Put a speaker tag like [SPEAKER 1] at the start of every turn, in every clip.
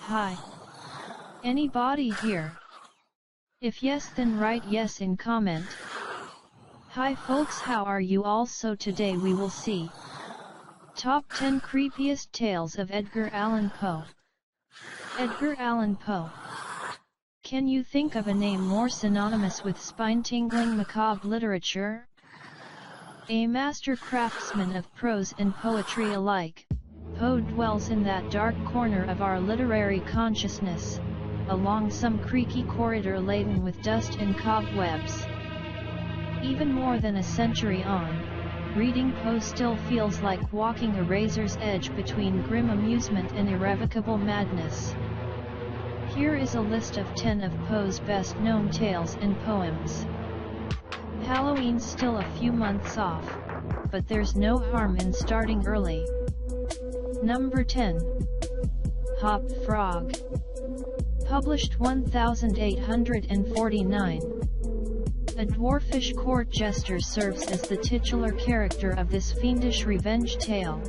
[SPEAKER 1] Hi. Anybody here? If yes, then write yes in comment. Hi folks, how are you all? So today we will see Top 10 Creepiest Tales of Edgar Allan Poe. Edgar Allan Poe. Can you think of a name more synonymous with spine-tingling macabre literature? A master craftsman of prose and poetry alike, Poe dwells in that dark corner of our literary consciousness, along some creaky corridor laden with dust and cobwebs. Even more than a century on, reading Poe still feels like walking a razor's edge between grim amusement and irrevocable madness. Here is a list of 10 of Poe's best-known tales and poems. Halloween's still a few months off, but there's no harm in starting early. Number 10. Hop Frog. Published 1849. A dwarfish court jester serves as the titular character of this fiendish revenge tale.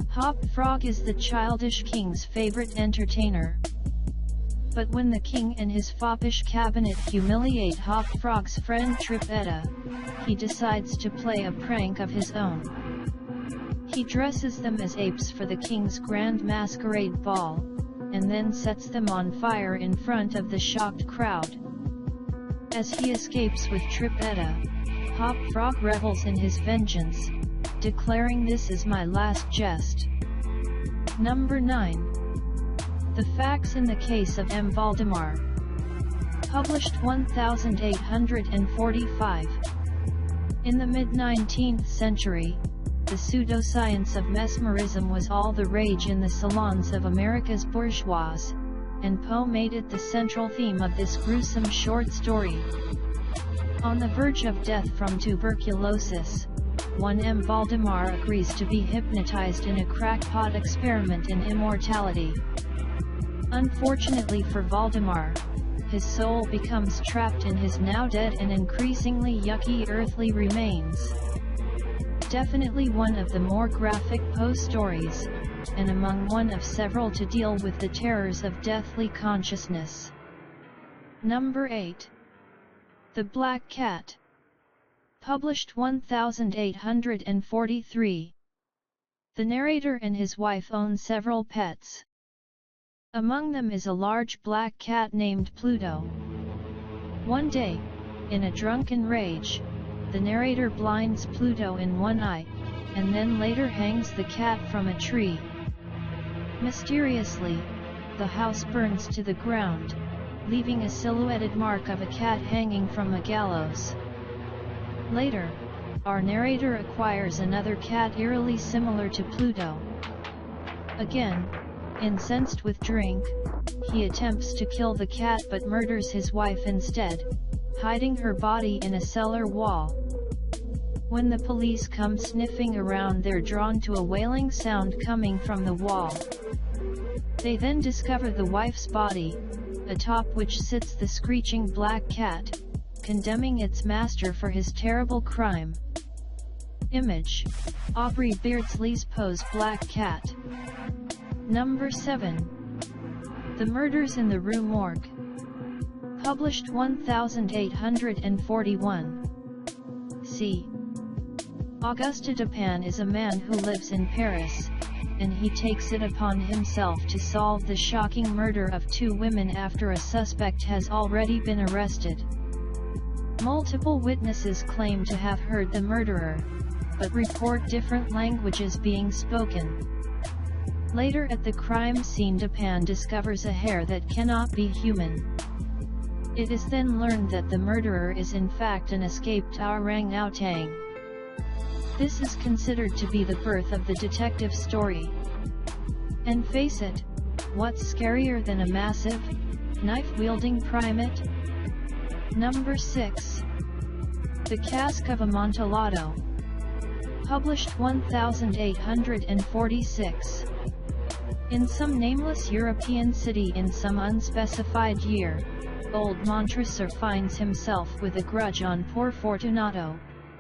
[SPEAKER 1] Hop Frog is the childish king's favorite entertainer. But when the king and his foppish cabinet humiliate Hop Frog's friend Trippetta, he decides to play a prank of his own. He dresses them as apes for the king's grand masquerade ball, and then sets them on fire in front of the shocked crowd. As he escapes with Trippetta, Hop Frog revels in his vengeance, declaring, "This is my last jest." Number 9. The Facts in the Case of M. Valdemar. Published 1845. In the mid-19th century, the pseudoscience of mesmerism was all the rage in the salons of America's bourgeois, and Poe made it the central theme of this gruesome short story. On the verge of death from tuberculosis, one M. Valdemar agrees to be hypnotized in a crackpot experiment in immortality. Unfortunately for Valdemar, his soul becomes trapped in his now dead and increasingly yucky earthly remains. Definitely one of the more graphic Poe stories, and among one of several to deal with the terrors of deathly consciousness. Number 8. The Black Cat. Published 1843. The narrator and his wife own several pets. Among them is a large black cat named Pluto. One day, in a drunken rage, the narrator blinds Pluto in one eye, and then later hangs the cat from a tree. Mysteriously, the house burns to the ground, leaving a silhouetted mark of a cat hanging from a gallows. Later, our narrator acquires another cat eerily similar to Pluto. Again, incensed with drink, he attempts to kill the cat but murders his wife instead, hiding her body in a cellar wall. When the police come sniffing around, they're drawn to a wailing sound coming from the wall. They then discover the wife's body, atop which sits the screeching black cat, condemning its master for his terrible crime. Image: Aubrey Beardsley's Poe's Black Cat. Number 7. The Murders in the Rue Morgue. Published 1841. C. Auguste Dupin is a man who lives in Paris, and he takes it upon himself to solve the shocking murder of 2 women after a suspect has already been arrested. Multiple witnesses claim to have heard the murderer, but report different languages being spoken. Later at the crime scene, Dupin discovers a hair that cannot be human. It is then learned that the murderer is in fact an escaped orang-outang. This is considered to be the birth of the detective story. And face it, what's scarier than a massive, knife-wielding primate? Number 6. The Cask of Amontillado. Published 1846. In some nameless European city in some unspecified year, old Montresor finds himself with a grudge on poor Fortunato,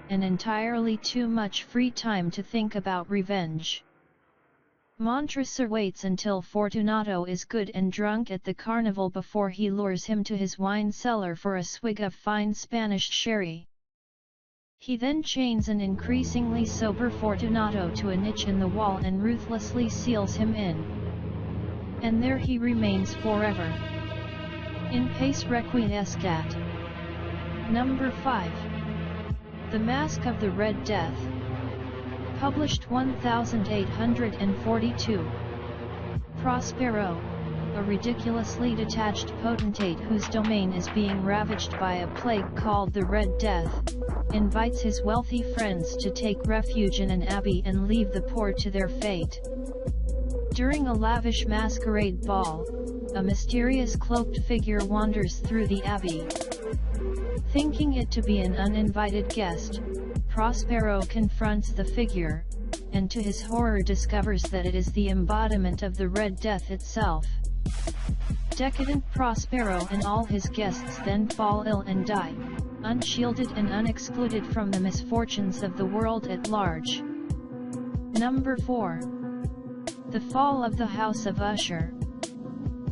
[SPEAKER 1] and entirely too much free time to think about revenge. Montresor waits until Fortunato is good and drunk at the carnival before he lures him to his wine cellar for a swig of fine Spanish sherry. He then chains an increasingly sober Fortunato to a niche in the wall and ruthlessly seals him in. And there he remains forever. In pace requiescat. Number 5. The Mask of the Red Death. Published 1842. Prospero, a ridiculously detached potentate whose domain is being ravaged by a plague called the Red Death, invites his wealthy friends to take refuge in an abbey and leave the poor to their fate. During a lavish masquerade ball, a mysterious cloaked figure wanders through the abbey. Thinking it to be an uninvited guest, Prospero confronts the figure, and to his horror discovers that it is the embodiment of the Red Death itself. Decadent Prospero and all his guests then fall ill and die, unshielded and unexcluded from the misfortunes of the world at large. Number 4. The Fall of the House of Usher.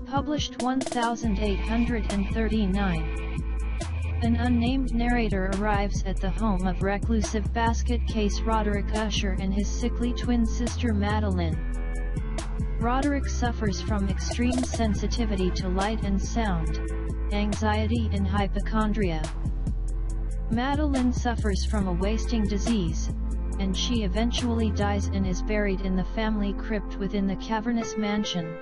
[SPEAKER 1] Published 1839. An unnamed narrator arrives at the home of reclusive basket case Roderick Usher and his sickly twin sister Madeline. Roderick suffers from extreme sensitivity to light and sound, anxiety and hypochondria. Madeline suffers from a wasting disease, and she eventually dies and is buried in the family crypt within the cavernous mansion.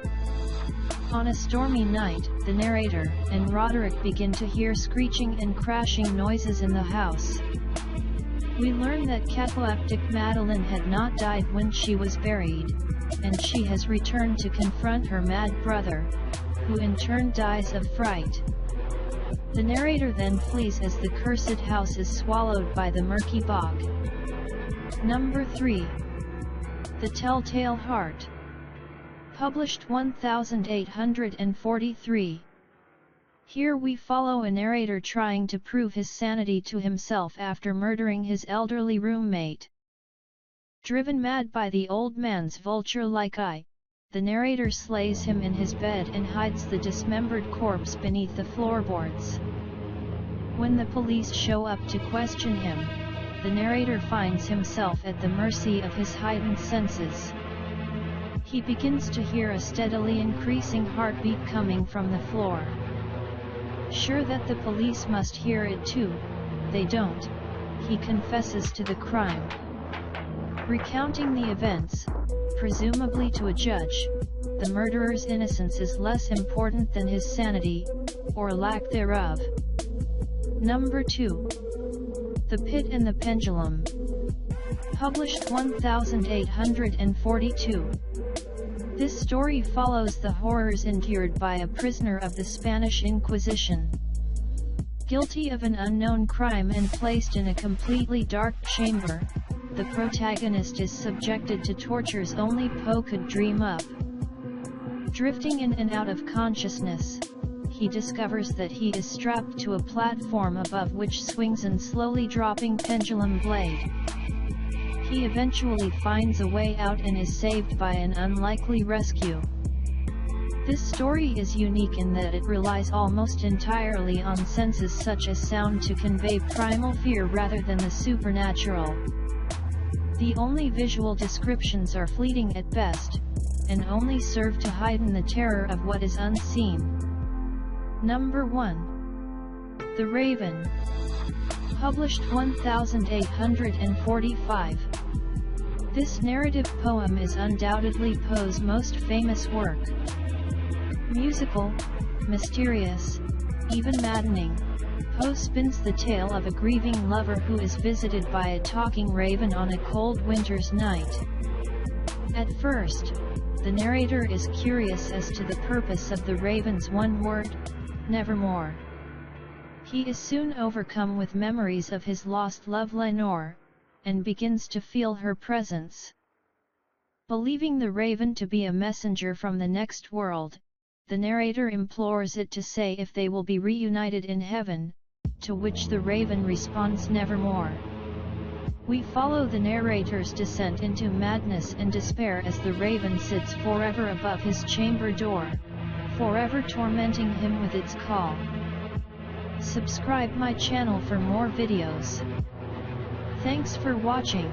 [SPEAKER 1] On a stormy night, the narrator and Roderick begin to hear screeching and crashing noises in the house. We learn that cataleptic Madeline had not died when she was buried, and she has returned to confront her mad brother, who in turn dies of fright. The narrator then flees as the cursed house is swallowed by the murky bog. Number 3. The Telltale Heart. Published 1843. Here we follow a narrator trying to prove his sanity to himself after murdering his elderly roommate. Driven mad by the old man's vulture-like eye, the narrator slays him in his bed and hides the dismembered corpse beneath the floorboards. When the police show up to question him, the narrator finds himself at the mercy of his heightened senses. He begins to hear a steadily increasing heartbeat coming from the floor. Sure that the police must hear it too, they don't. He confesses to the crime. Recounting the events, presumably to a judge, the murderer's innocence is less important than his sanity, or lack thereof. Number 2. The Pit and the Pendulum. Published 1842. This story follows the horrors endured by a prisoner of the Spanish Inquisition. Guilty of an unknown crime and placed in a completely dark chamber, the protagonist is subjected to tortures only Poe could dream up. Drifting in and out of consciousness, he discovers that he is strapped to a platform above which swings an slowly dropping pendulum blade. He eventually finds a way out and is saved by an unlikely rescue. This story is unique in that it relies almost entirely on senses such as sound to convey primal fear rather than the supernatural. The only visual descriptions are fleeting at best, and only serve to heighten the terror of what is unseen. Number 1. The Raven. Published 1845. This narrative poem is undoubtedly Poe's most famous work. Musical, mysterious, even maddening, Poe spins the tale of a grieving lover who is visited by a talking raven on a cold winter's night. At first, the narrator is curious as to the purpose of the raven's one word, nevermore. He is soon overcome with memories of his lost love Lenore, and begins to feel her presence. Believing the raven to be a messenger from the next world, the narrator implores it to say if they will be reunited in heaven, to which the raven responds nevermore. We follow the narrator's descent into madness and despair as the raven sits forever above his chamber door, forever tormenting him with its call. Subscribe my channel for more videos. Thanks for watching.